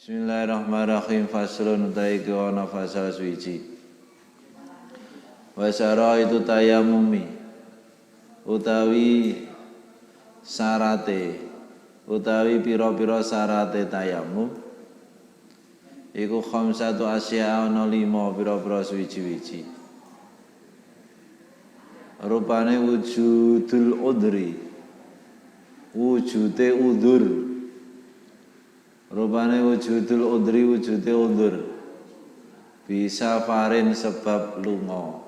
Bismillahirrahmanirrahim. Faslun utawi ana fasal suci. Wasara itu tayamumi utawi sarate utawi pira-pira sarate tayamum iku khamsatu asya ana 5 pira-pira suci-suci. Rupane wujudul udri, wujude udzur. Rupane wujudul udri, wujude udzur. Bisa farin sebab lunga.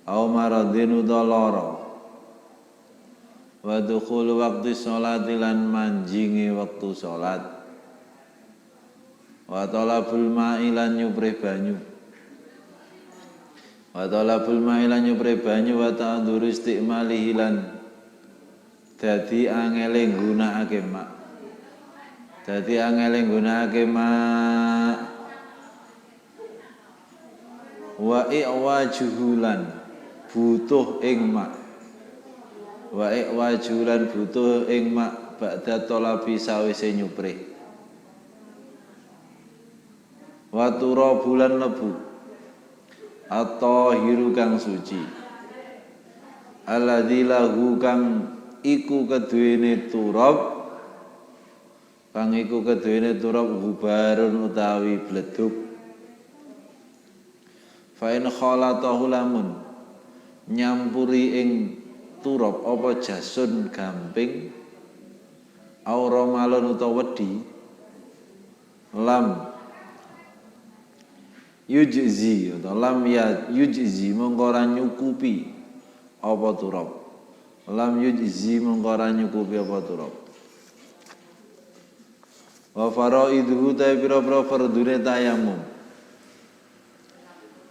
Au maradin utawa wa dukhul waqti sholati lan manjingi wektu salat. Wa talabul ma'i lan nyuprih banyu. Wa talabul ma'i lan nyuprih banyu wa ta'dzuru istimalihi lan dadi angele nggunakake mak. Dadi angele nggunakake mak. Wa i'wajuhulan butuh ing mak. Wa i'wajulan butuh ing mak ba'da talabi sawise nyuprih. Wa turabulan lebu at-tahiru kang suci. Alladzi lahu kang iku keduwene turab. Kang iku keduwene turab hubarun utawi bledug. Fa in khalatahu lamun nyampuri ing turab apa jasun gamping au romalun utawa wedi lam yujzi atau lam ya yujzi mongko ora nyukupi apa turab. Lam yujzi mongko ora nyukupi apa turab. Wa faraiduhu ta pira-pira fardune tayamum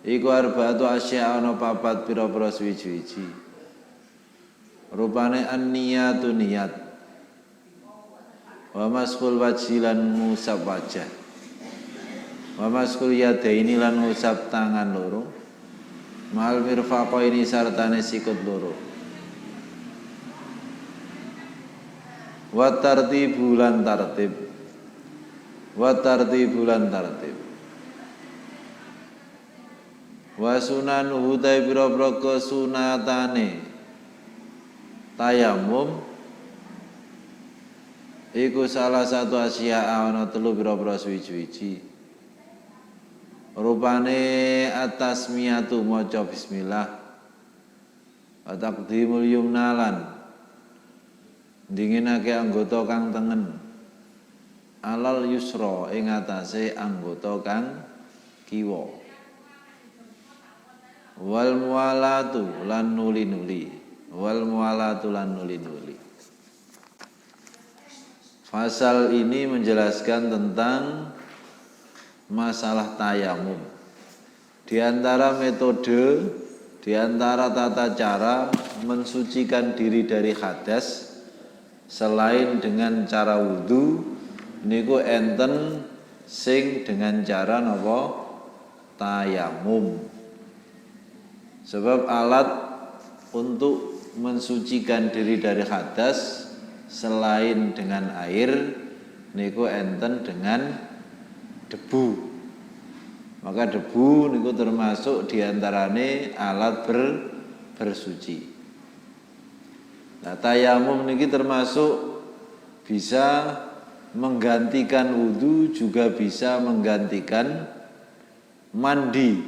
iku arba'atu asya ana papat pira-pira suci-suci. Rupane an-niyatu niyat wa maskhul wajhi lan ngusap wajah wa maskhul yadaini lan ngusap tangan loro mal mirfaqaini sartane sikut loro wa tartibulan tartib wa tartibulan tartib wa sunanuhu ta pira-pira kesunatane tayamum iku salah satu asya ana 3 pira-pira suci-suci. Rupane atasmiyatu maca bismillah wa taqdimul yumna lan dinginake anggota kang tengen alal yusra ing atase anggota kang kiwa wal muwalatu lan nuli-nuli wal muwalatu lan nuli-nuli. Fasal ini menjelaskan tentang masalah tayamum. Di antara metode, di antara tata cara mensucikan diri dari hadas selain dengan cara wudu niku enten sing dengan cara napa tayamum. Sebab alat untuk mensucikan diri dari hadas selain dengan air niku enten dengan debu. Maka debu niku termasuk diantarane alat bersuci. Nah, tayamum niki termasuk bisa menggantikan wudu, juga bisa menggantikan mandi,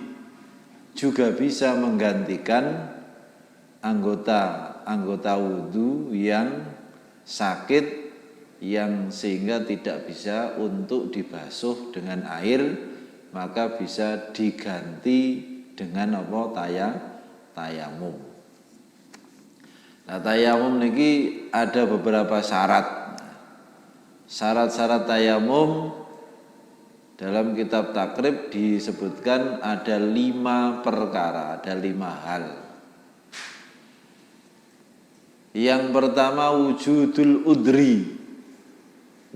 juga bisa menggantikan anggota wudu yang sakit yang sehingga tidak bisa untuk dibasuh dengan air, maka bisa diganti dengan apa tayamum. Nah, tayamum niki ada beberapa syarat. Syarat-syarat tayamum dalam kitab takrib disebutkan ada 5 perkara, ada 5 hal. Yang pertama wujudul udri.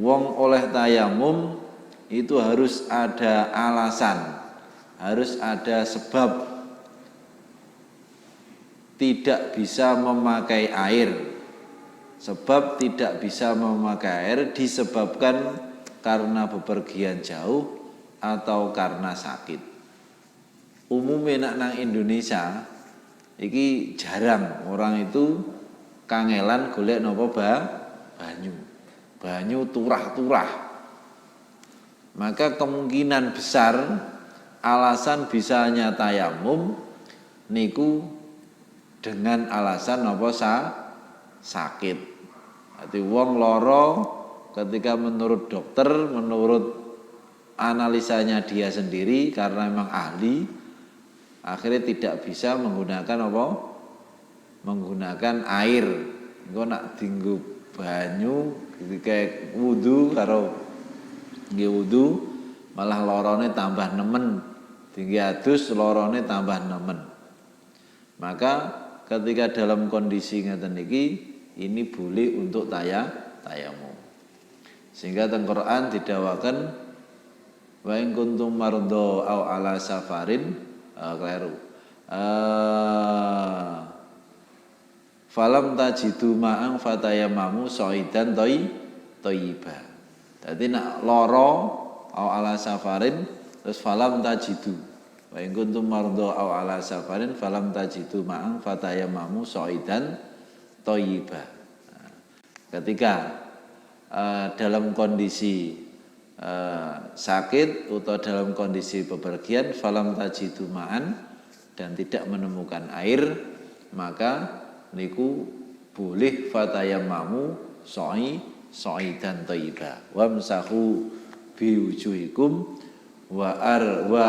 Wong oleh tayamum itu harus ada alasan, harus ada sebab tidak bisa memakai air. Sebab tidak bisa memakai air disebabkan karena bepergian jauh atau karena sakit. Umumnya nang Indonesia iki jarang orang itu kangelan golek napa banyu. Banyu turah-turah. Maka kemungkinan besar alasan bisanya tayamum niku dengan alasan napa sakit. Berarti wong loro ketika menurut dokter, menurut analisanya dia sendiri karena memang ahli, akhirnya tidak bisa menggunakan apa? Menggunakan air. Engko nak dienggo banyu ketika wudu karo nggih wudu malah lorone tambah nemen. Tinggi adus lorone tambah nemen. Maka ketika dalam kondisi ngeten iki ini boleh untuk tayamum. Sehingga teng Quran didhawaken wa in kuntum mardo au ala safarin kleru. Falam tajidu ma'ang fatayamamu soidan thayyiba. Dadi nak loro au ala safarin terus falam tajidu. Wa in kuntum mardo au ala safarin falam tajidu ma'ang fatayamamu soidan thayyiba. Ketika dalam kondisi sakit atau dalam kondisi bepergian falam tajidu ma'an dan tidak menemukan air, maka niku boleh fatayamamu soidan thayyiba wamsahu biwujuhikum wa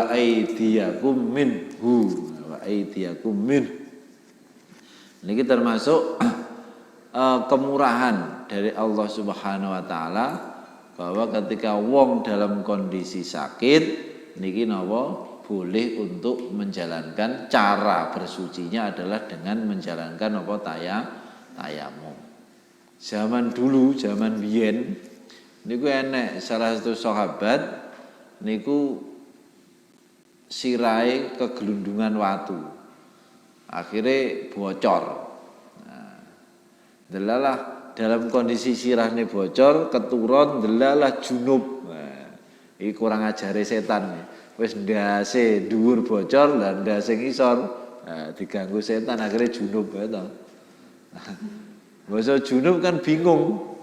aydiyakum minhu wa aydiyakum min. Niki termasuk kemurahan dari Allah Subhanahu wa taala bahwa ketika wong dalam kondisi sakit niki napa boleh untuk menjalankan cara bersucinya adalah dengan menjalankan apa tayamum. Zaman dulu, zaman biyen niku enek salah satu sahabat niku sirahe kegelundungan watu. Akhirnya bocor. Nah, delalah dalam kondisi sirahnya bocor, keturun delalah junub. Nah, ini kurang ajare setan. Wis ndase dhuwur bocor lan ndase ngisor. Nah, diganggu setan akhirnya junub ya toh. Masa junub kan bingung.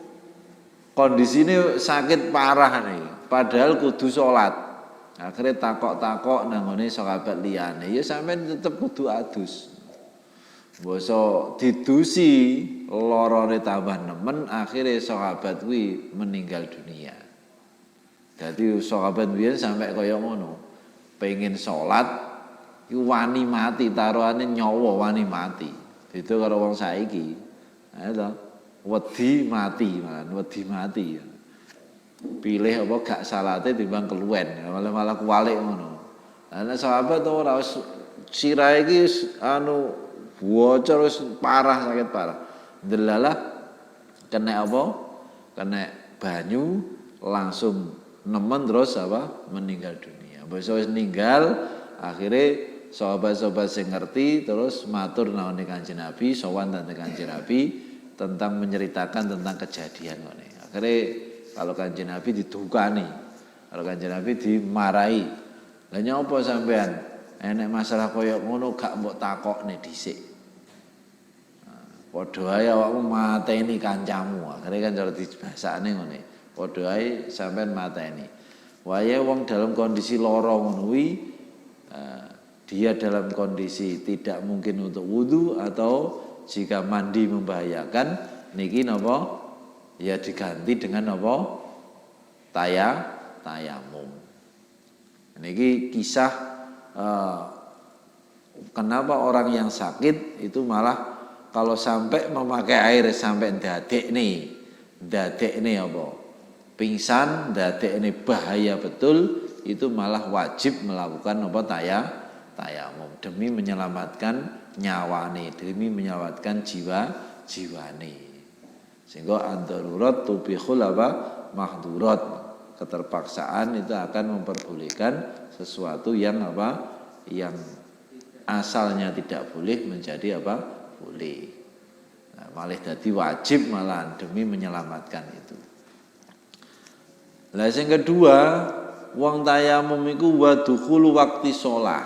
Kondisine sakit parah nih, padahal kudu salat. Akhirnya takok-takok nang ngene sahabat liyane, ya sampean tetep kudu adus. Masa didusi lorone tambah nemen, akhirnya sahabat kuwi meninggal dunia. Jadi sahabat biyen sampai kaya ngono. Pengen salat iku wani mati, taruhane nyawa wani mati. Beda karo wong saiki. Ha to. Wedi mati, wedi mati. Pilih apa gak salate timbang keluwen, malah kuwalik ngono. Lah sahabat ora sirahe iki bocor wis parah, sakit parah. Delalah kena apa? Kena banyu langsung nemen terus apa? Meninggal dunia. Basa wis ninggal, akhirnya sahabat-sahabat sing ngerti terus matur nawane Kanjeng Nabi, sowan tentang Kanjeng Nabi tentang menceritakan tentang kejadian ngene. Akhirnya kalau Kanjeng Nabi didukani, kalau Kanjeng Nabi dimarahi. Lah nyapa sampean? Enek masalah kaya ngono gak mbok takokne dhisik. Padha ae awakmu mateni kancamu. Akhire kan cara dibasakne ngene. Padha ae sampean mateni. Wayahe wong dalam kondisi lara ngono kuwi dia dalam kondisi tidak mungkin untuk wudu atau jika mandi membahayakan niki napa? Ya diganti dengan apa? Tayamum. Niki kisah kenapa orang yang sakit itu malah kalau sampai memakai air sampai dadekne apa? Pingsan, dadekne bahaya betul, itu malah wajib melakukan apa? Tayamum demi menyelamatkan nyawane, demi menyelamatkan jiwane. Sehingga ad-darurat tubihul apa? Mahdurat. Keterpaksaan itu akan memperbolehkan sesuatu yang apa? Yang asalnya tidak boleh menjadi apa? Boleh. Nah, malah jadi wajib malahan demi menyelamatkan itu. Lah sing kedua, wong tayamum iku wa dukhulu waqti shalah.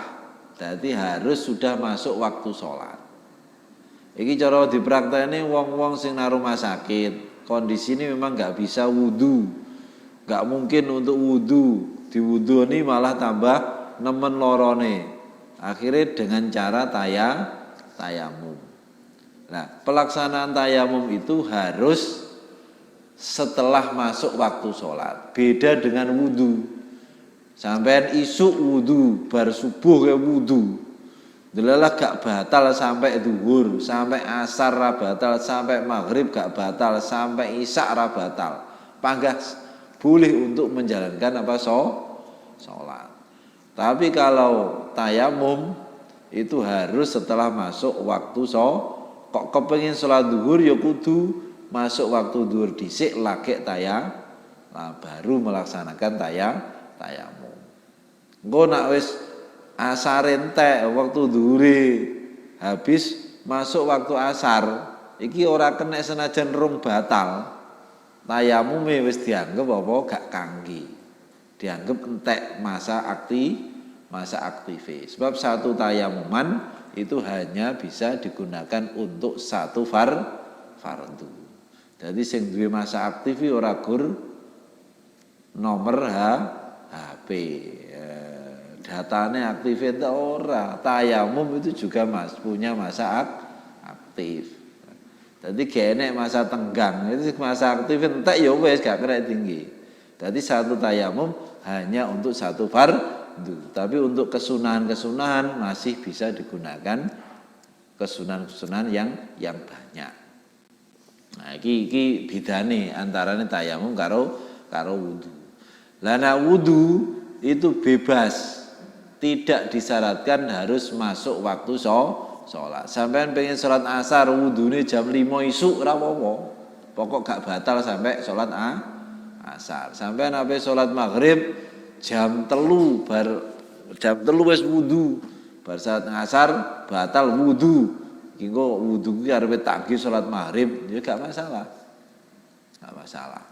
Dadi harus sudah masuk waktu sholat. Iki cara dipraktekne wong-wong sing nang rumah sakit, kondisi ini memang nggak bisa wudu, nggak mungkin untuk wudu, diwuduni malah tambah nemen lorone. Akhirnya dengan cara tayamum. Nah, pelaksanaan tayamum itu harus setelah masuk waktu sholat. Beda dengan wudu. Sampean isuk wudu, bar subuh ke wudu. Delalah gak batal sampai zuhur, sampai asar ra batal, sampai maghrib gak batal, sampai isya ra batal. Panggas boleh untuk menjalankan apa sholat. Tapi kalau tayamum itu harus setelah masuk waktu kok kepengin sholat zuhur ya kudu masuk waktu zuhur dhisik lagi baru melaksanakan tayamum. Engko nak wis asar entek waktu zuhure habis masuk waktu asar iki ora kena senajan rung batal. Tayamume wis dianggap apa gak kangge. Dianggap entek masa aktif. Sebab satu tayamuman itu hanya bisa digunakan untuk satu fardu. Jadi sing duwe masa aktif ora gur nomor HP. Datanya aktif itu ora. Tayamum itu juga punya masa aktif. Jadi kene masa tenggang itu masa aktif entek ya wis gak kena tinggi. Jadi satu tayamum hanya untuk satu fardu. Tapi untuk kesunahan-kesunahan masih bisa digunakan kesunahan-kesunahan yang banyak. Nah, iki bidane antarane tayamum karo wudu. Lah nek wudu itu bebas. Tidak disyaratkan harus masuk waktu sholat. Sampean pengen sholat asar wudune jam 5 isuk ora apa-apa. Pokok gak batal sampai sholat asar. Sampean ape sholat maghrib jam 3 wis wudu. Bar saat asar batal wudu. Engko wudu ki arepe takgi sholat maghrib ya gak masalah. Gak masalah.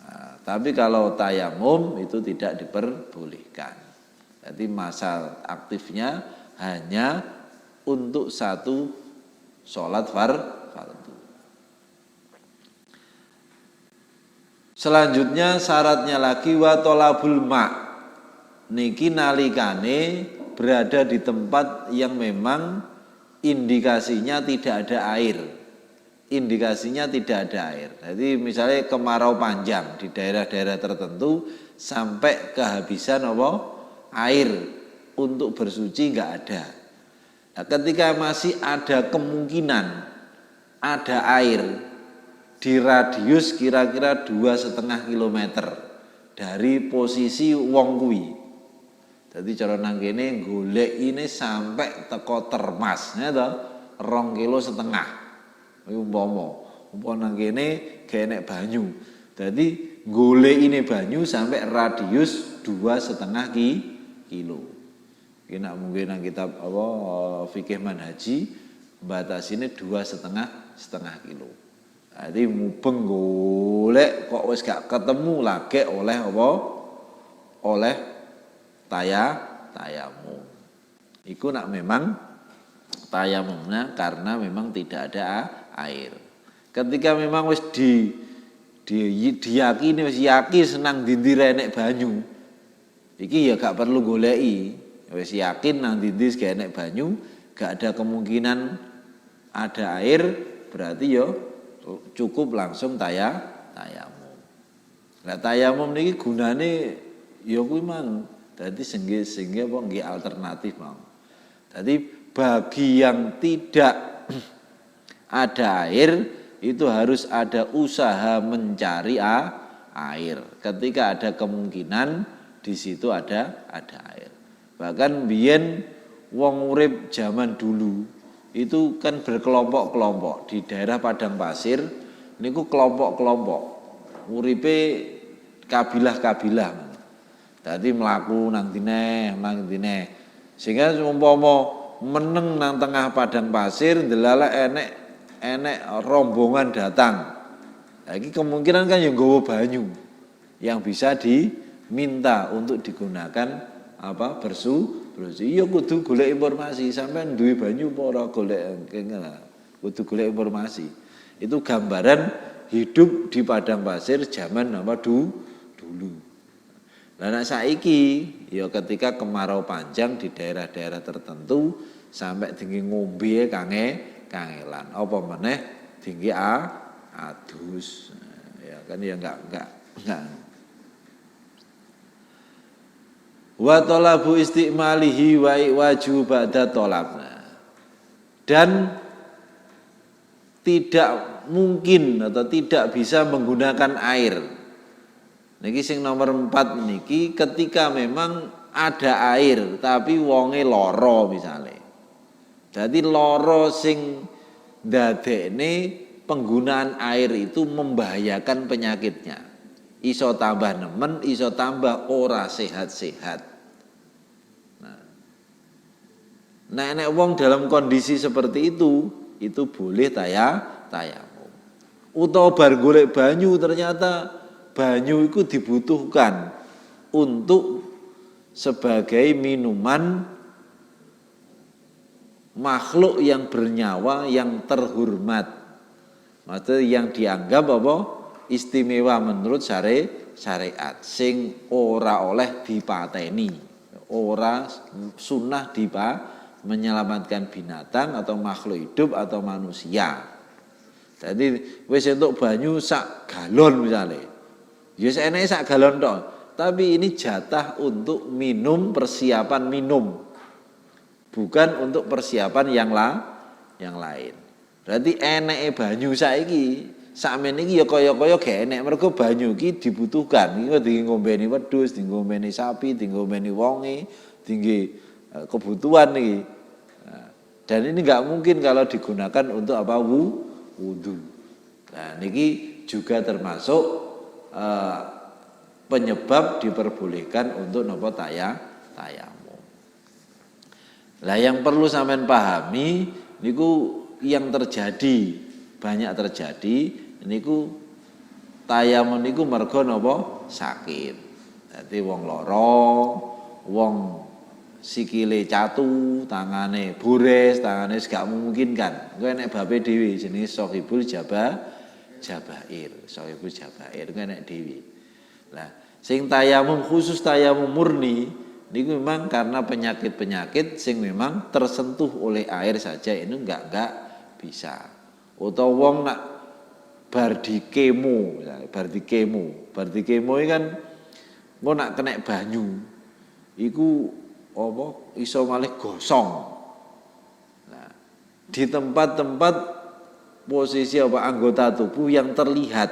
Nah, tapi kalau tayamum itu tidak diperbolehkan. Jadi masa aktifnya hanya untuk satu sholat fardu. Selanjutnya syaratnya lagi wa tolabul ma. Niki nalikane berada di tempat yang memang indikasinya tidak ada air. Indikasinya tidak ada air. Jadi misalnya kemarau panjang di daerah-daerah tertentu sampai kehabisan air untuk bersuci nggak ada. Nah, ketika masih ada kemungkinan ada air di radius kira-kira 2,5 kilometer dari posisi wong kuwi. Jadi cara nang kene golek ini sampai teko Termas, ya toh, 2,5 kilo. Umpama nang kene genek banyu. Jadi golek ini banyu sampai radius 2,5 kilo. Kena mungkin nang kitab fikih manhaji batasine 2,5 kilo. Jadi mubeng golek kok wis gak ketemu lagi oleh oleh tayamum. Iku nak memang tayamumnya karena memang tidak ada air. Ketika memang wis diyakini wis yakin senang ndi renek banyu. Iki ya gak perlu goleki. Wis yakin nang ndi enek banyu, gak ada kemungkinan ada air, berarti ya cukup langsung tayamum. Lah tayamum niki gunane ya kuwi mang dadi sehingga apa nggih alternatif mau. Jadi bagi yang tidak ada air itu harus ada usaha mencari air. Ketika ada kemungkinan di situ ada air. Bahkan biyen wong urip zaman dulu itu kan berkelompok-kelompok di daerah padang pasir niku kelompok-kelompok uripe kabilah-kabilah. Dadi mlaku nang dineh sehingga umpama meneng nang tengah padang pasir ndelala enek rombongan datang. Lagi kemungkinan kan yang nggawa banyu. yang bisa diminta untuk digunakan bersih. Iya kudu golek informasi, sampean duwe banyu apa ora golek kudu golek informasi. Itu gambaran hidup di padang pasir zaman dulu. Lah nek saiki ya ketika kemarau panjang di daerah-daerah tertentu sampai tinggi ngombe kangelan. Apa meneh tinggi adus. Ya kan ya enggak. Wa talabu istimalihi wa iwaju ba'da talab. Dan tidak mungkin atau tidak bisa menggunakan air. Niki sing nomor 4 niki ketika memang ada air tapi wonge lara misalnya. Jadi lara sing ndadekne penggunaan air itu membahayakan penyakitnya. Iso tambah nemen, iso tambah ora sehat-sehat. Nah, nek wong dalam kondisi seperti itu boleh tayamum. Utawa bar golek banyu ternyata banyu itu dibutuhkan untuk sebagai minuman makhluk yang bernyawa yang terhormat. Maksudnya yang dianggap istimewa menurut syariat sing ora oleh dipateni, ora sunnah menyelamatkan binatang atau makhluk hidup atau manusia. Jadi wis entuk banyu sak galon misalnya. Ya enake sak galon tok, tapi ini jatah untuk minum, persiapan minum. Bukan untuk persiapan yang lain. Berarti eneke banyu saiki sakmene iki ya kaya-kaya gak enek mergo banyu iki dibutuhkan. Iki dinggo ngombeni wedhus, dinggo ngombeni sapi, dinggo ngombeni wonge, dinggo kebutuhan iki. Dan ini enggak mungkin kalau digunakan untuk wudu. Nah, niki juga termasuk penyebab diperbolehkan untuk tayamum. Lah yang perlu sampean pahami niku yang terjadi banyak terjadi niku tayamum niku mergo napa sakit. Dadi wong lara, wong sikile catu, tangane bures, tangane gak memungkinkan. Engko enek babe dhewe jenenge Shahibul Jabair. Shahibul Jabair ku enek dhewe. Lah sing tayamum khusus tayamum murni niku memang karena penyakit-penyakit sing memang tersentuh oleh air saja ini enggak bisa. Utawa wong nak bar di kemo, bar di kemo iki kan engko nak kena banyu iku iso malih gosong. Nah, di tempat-tempat posisi anggota tubuh yang terlihat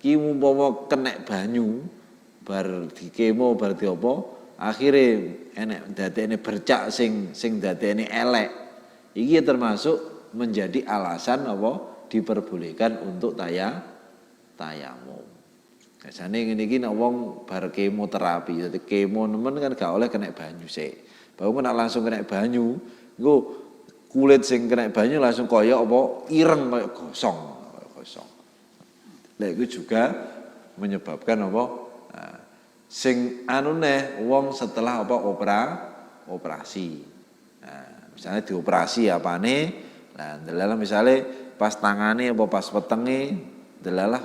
ki umpama kena banyu bar di kemo bar di akhire enek dadekne bercak sing dadekne elek. Iki termasuk menjadi alasan diperbolehkan untuk tayamum. Biasane ngene iki nek wong bar kemoterapi, dadi kemo nemen kan gak oleh kena banyu sik. Bahwa nek langsung kena banyu, engko kulit sing kena banyu langsung kaya ireng kaya gosong. Lah iku juga menyebabkan sing wong setelah operasi. Nah, misalnya dioperasi apane? Nah, delalah misalnya pas tangane pas wetenge delalah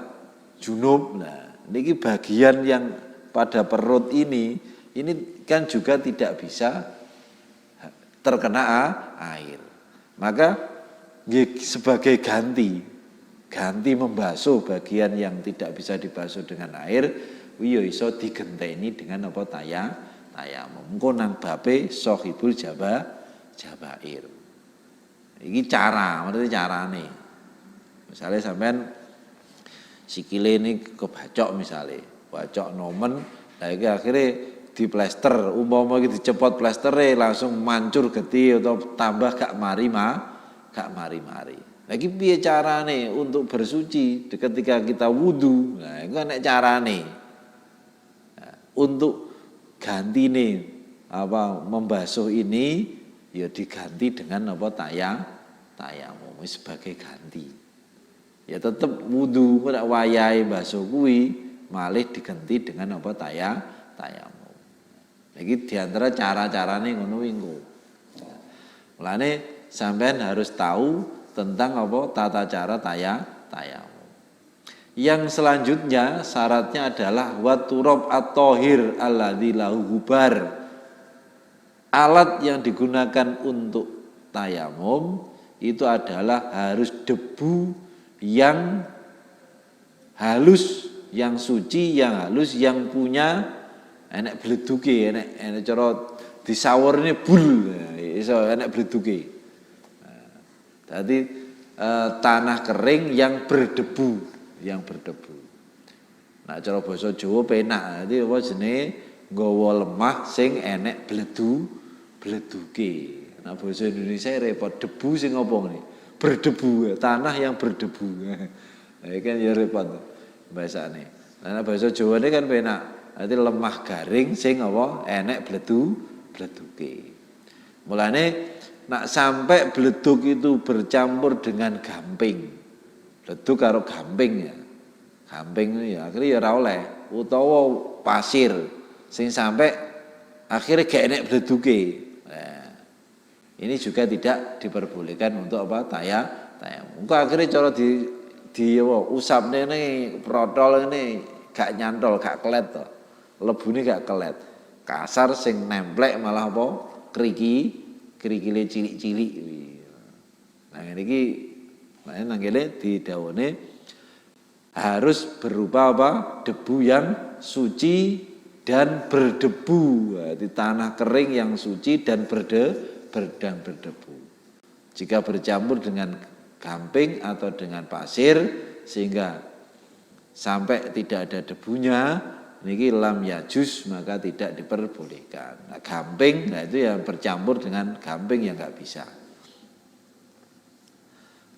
junub. Nah, niki bagian yang pada perut ini kan juga tidak bisa terkena air. Maka sebagai ganti membasuh bagian yang tidak bisa dibasuh dengan air, iya iso digenteni dengan tayamum. Engko nang babe Shahibul Jabair. Iki maksudnya carane. Misalnya sampean sikile ini kebacok misalnya, bacok nomen, lah iki akhirnya diplester, umpama iki dicepot plastere langsung mancur geti atau tambah gak mari. Lagi piye carane untuk bersuci ketika kita wudu? Nah, itu nek carane. Nah, untuk ganti nih membasuh ini ya diganti dengan tayamum sebagai ganti. Ya tetap wudu nek wayahe basuh kuwi malih diganti dengan apa tayamum. Iki diantara cara-carane ngono iku. Mulane sampean harus tahu tentang apa tata cara tayamum. Yang selanjutnya syaratnya adalah waturab at-tahir alladzi lahu gubar. Alat yang digunakan untuk tayamum itu adalah harus debu yang halus, yang suci, yang halus, yang punya enek bleduke, enek cara disawurne bul, iso enek bleduke. Jadi tanah kering yang berdebu, Nah cara basa Jawa penak. Dadi apa jenenge nggawa lemah sing enek bleduke. Nah basa Indonesia repot, debu sing apa ngene? Berdebu, tanah yang berdebu. Nah iki kan ya repot bahasane. Nah basa Jawane kan penak. Dadi lemah garing sing apa enek bleduke. Mulane nak sampai bledug itu bercampur dengan gamping. Bledug karo gamping ya. Gamping ya akhirnya ya ora oleh utawa pasir sing sampai akhirnya gak enek bleduke. Nah, ini juga tidak diperbolehkan untuk apa tayamum. Engko akhirnya cara di apa usapne ne protol ini gak nyantol, gak kelet to. Lebune gak kelet. Kasar sing nemplek malah apa krikile cilik-cilik. Nah niki nangkene didhawuhne harus berupa apa? Debu yang suci dan berdebu. Di tanah kering yang suci dan berdebu. Jika bercampur dengan gamping atau dengan pasir sehingga sampai tidak ada debunya, niki lam yajuz maka tidak diperbolehkan. Nah, gamping, nah itu yang bercampur dengan gamping yang nggak bisa.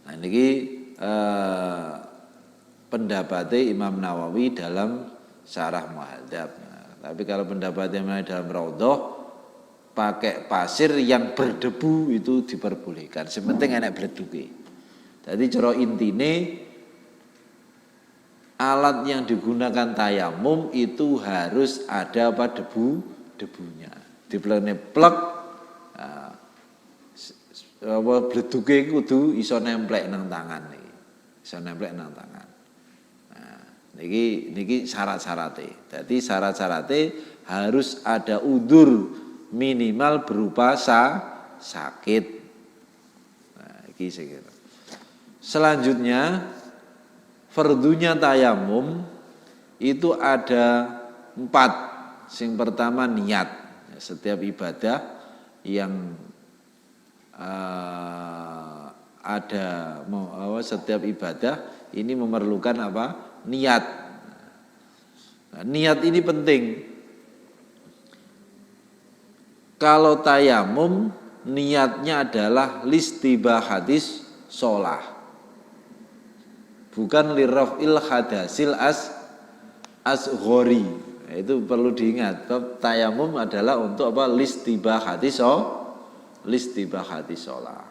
Nah niki pendapatnya Imam Nawawi dalam Syarah Muhadzab. Nah, tapi kalau pendapatnya dalam Raudhah pakai pasir yang berdebu itu diperbolehkan. Sepenting enak bleduke. Jadi cara intine alat yang digunakan tayamum itu harus ada apa debunya. Diplene plek apa bleduke kudu iso nemplek nang tangan iki. Iso nemplek nang tangan. Nah, niki syarat-syarate. Jadi syarat-syarate harus ada udzur minimal berupa sakit. Nah, iki sing selanjutnya fardunya tayamum itu ada 4. Yang pertama niat. Setiap ibadah yang setiap ibadah ini memerlukan apa? Niat. Nah, niat ini penting. Kalau tayamum niatnya adalah listibahatis sholah, bukan lirafil hadasil asghori. Nah, itu perlu diingat. Tayamum adalah untuk apa? Listibahatis sholah.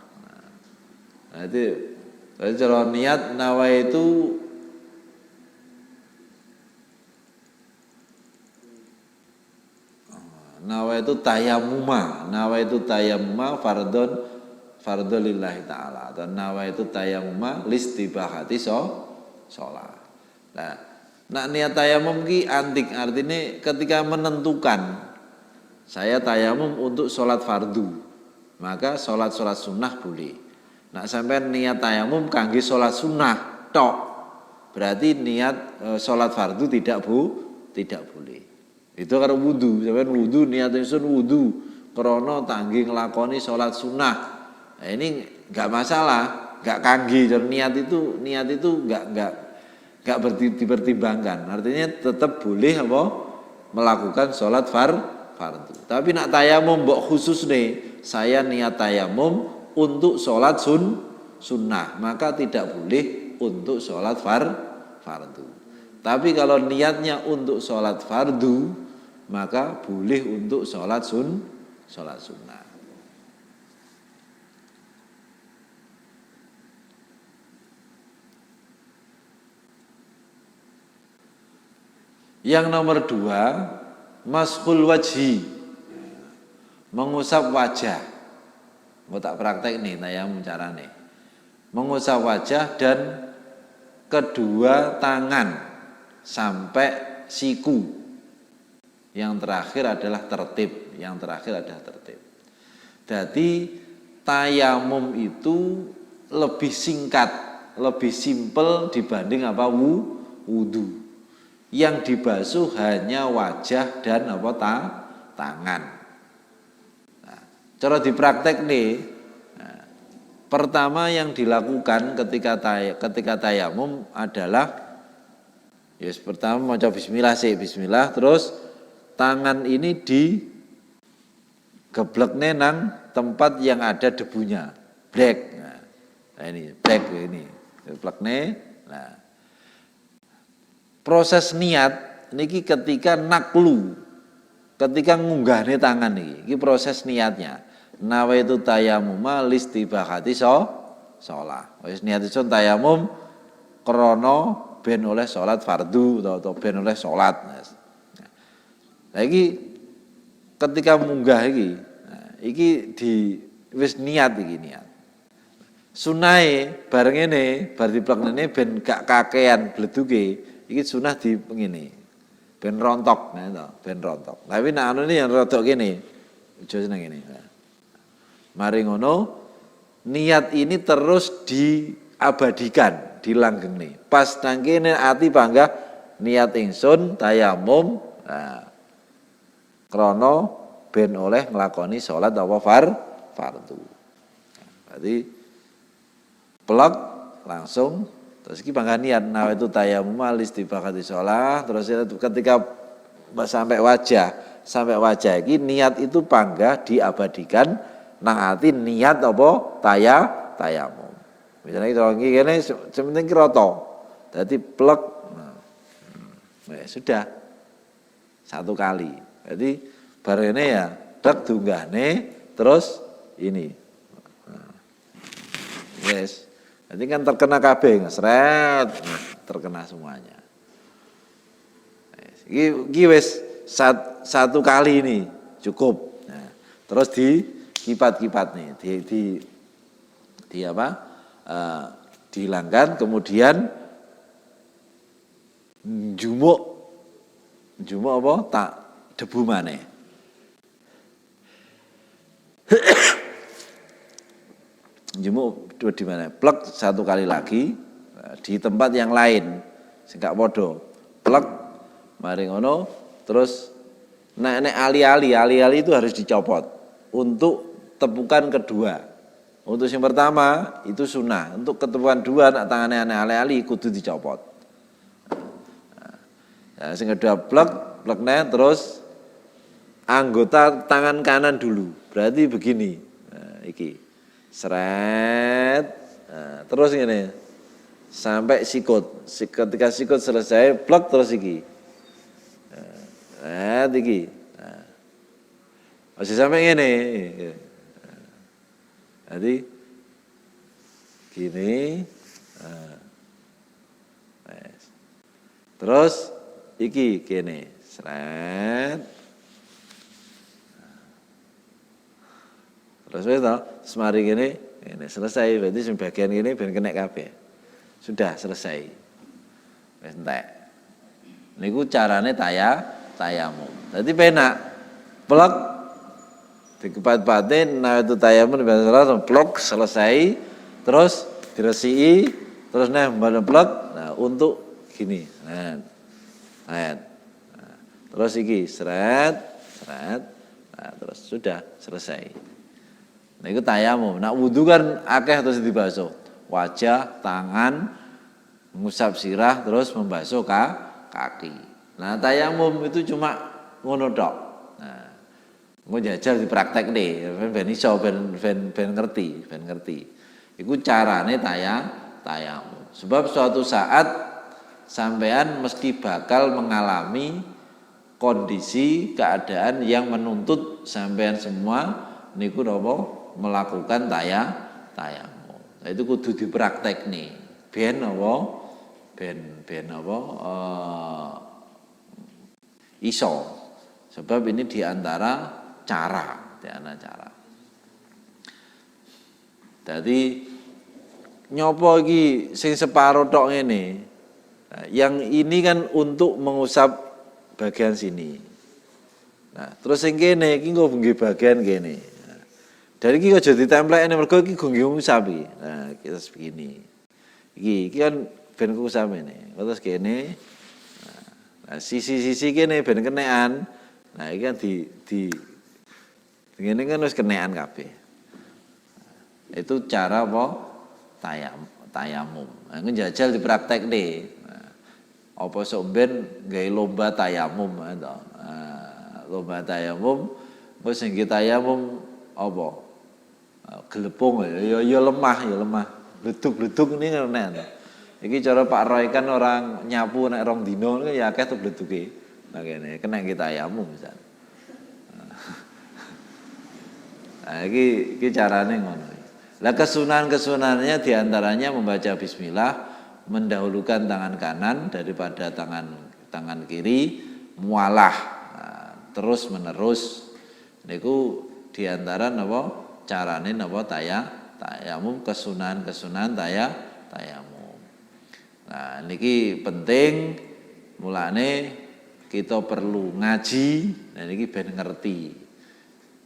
Nah itu cara niat nawaitu tayamuma fardhu lillahi ta'ala atau nawaitu tayamuma listibahati sholat. Nah niat tayamum ki antik, artinya ketika menentukan saya tayamum untuk sholat fardu, maka sholat sunnah boleh. Nah sampai niat tayamum kangge sholat sunnah tok, berarti niat sholat fardu tidak boleh. Itu karo wudu, sampai wudu niat ingsun wudu krana tangge nglakoni sholat sunnah. Nah, ini nggak masalah, nggak kangge. Niat itu nggak dipertimbangkan. Artinya tetap boleh apa melakukan sholat fardu. Tapi nak tayamum mbok khusus nih, saya niat tayamum untuk sholat sunnah, maka tidak boleh untuk sholat fardu. Tapi kalau niatnya untuk sholat fardu, maka boleh untuk sholat sunnah. Yang nomor 2, mashul wajhi, mengusap wajah. Mau tak praktek nih tayamum carane. Mengusap wajah dan kedua tangan sampai siku. Yang terakhir adalah tertib. Jadi tayamum itu lebih singkat, lebih simpel dibanding apa wudu. Yang dibasuh hanya wajah dan apa tangan. Nah, cara dipraktek nih. Nah, pertama yang dilakukan ketika tayamum adalah pertama maca bismillah bismillah, terus tangan ini digeblekne nang tempat yang ada debunya, black. Nah ini black ini, geblekne. Nah, proses niat niki ketika naklu, ketika ngunggahne tangan iki proses niatnya. Nawaitu tayamuma listibahati shalah. Wis niat isun tayamum krana ben oleh salat fardu atau ben oleh salat. Nah iki ketika munggah iki di wis niat iki niat. Sunahe bareng ngene, bar diplekne ben gak kakean bleduke, iki sunah di ngene. Ben rontok, nah ben rontok. Tapi nek anune yang rodok kene, aja seneng ngene. Mari ngono, niat ini terus diabadikan, dilanggengne. Pas nang kene ati panggah niat ingsun tayamum, nah, krana ben oleh nglakoni salat apa fardu. Berarti plek langsung terus iki bangga niat nawaitu tayamum listibahati shalah, terus ketika sampai wajah iki niat itu bangga diabadikan nang ati niat apa tayamum. Misalnya kita iki kene sementing ki rata. Dadi plek. Nah, sudah satu kali. Jadi barene ya dek dunggahne terus ini. Yes. Jadi kan terkena kabeh, seret, terkena semuanya. Iki wis satu kali ini cukup. Nah, terus dikipat-kipat nih, di apa? Dihilangkan, kemudian jumuk apa? Tak debu maneh. Jumuk di mana? Plek satu kali lagi di tempat yang lain, sing gak padha. Plek mari ngono, terus nek ali-ali itu harus dicopot untuk tepukan kedua. Untuk yang pertama itu sunnah, untuk ketepukan dua nak tangane ali-ali kudu dicopot. Nah, sing kedua plekne terus anggota tangan kanan dulu. Berarti begini. Nah, iki. Seret, nah, terus gini sampai sikut. Ketika sikut selesai, plek terus iki. Iki. Masih sampai gini. Jadi gini. Terus iki gini, seret. Terus wis to, semari gini selesai, berarti sebagian gini ben kena kabeh. Sudah selesai. Wis entek. Niku carane tayamum. Dadi penak. Plek dikepat-patin nawaitu tayamum langsung plek selesai, terus diresiki, terus mbalen plek. Nah, untuk gini. Nah, terus iki seret. Nah, terus sudah selesai. Nah itu tayamum. Nah wudu kan akeh terus dibasuh. Wajah, tangan, mengusap sirah, terus membasuh kaki. Nah tayamum itu cuma ngono tok. Nah, mau jajal dipraktek deh, ben iso ben ngerti. Iku carane tayamum. Sebab suatu saat sampean mesti bakal mengalami kondisi keadaan yang menuntut sampean semua niku napa melakukan tayamum. Nah, itu kudu dipraktek nih. Ben apa? Ben apa? Iso. Sebab ini diantara cara. Jadi nyopo iki sing separo tok ngene. Nah, yang ini kan untuk mengusap bagian sini. Nah, terus sing kene iki nggo nggih bagian kene. Nah, dari iki aja ditemplekne mergo iki nggo ngusap iki. Nah, kita begini. Iki kan ben kusap ini. Terus kene. Nah, sisi-sisi kene ben kenekan. Nah, iki kan di ngene kan wis kenekan kabeh. Itu cara apa? Tayamum. Nah, njajal dipraktek deh. Nah, apa sok ben gawe lomba tayamum to. Lomba tayamum wis sing tayamum apa? Gelepung ya lemah. Bleduk-bleduk ini nek. Iki cara Pak Roy kan orang nyapu nek rong dino ya akeh tuh bleduke. Nah kene kena tayamum misal. Nah iki carane ngono. Lah kesunahan-kesunahannya diantaranya membaca bismillah, mendahulukan tangan kanan daripada tangan kiri, mualah, nah, terus menerus. Niku diantara napa carane napa tayamum, kesunahan tayamum. Nah niki penting, mulane kita perlu ngaji, nah niki ben ngerti.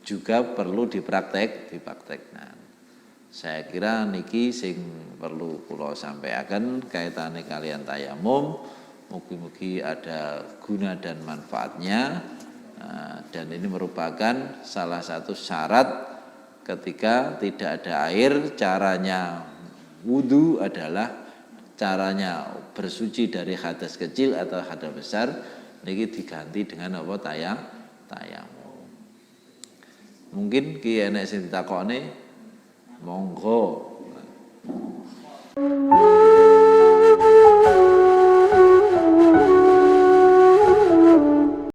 Juga perlu dipraktekkan. Saya kira niki sing perlu kula sampaikan kaitane kalian tayamum. Mugi-mugi ada guna dan manfaatnya. Dan ini merupakan salah satu syarat ketika tidak ada air. Caranya wudu adalah caranya bersuci dari hadas kecil atau hadas besar. Niki diganti dengan apa? Tayamum. Mungkin ki enek sing ditakokne monggo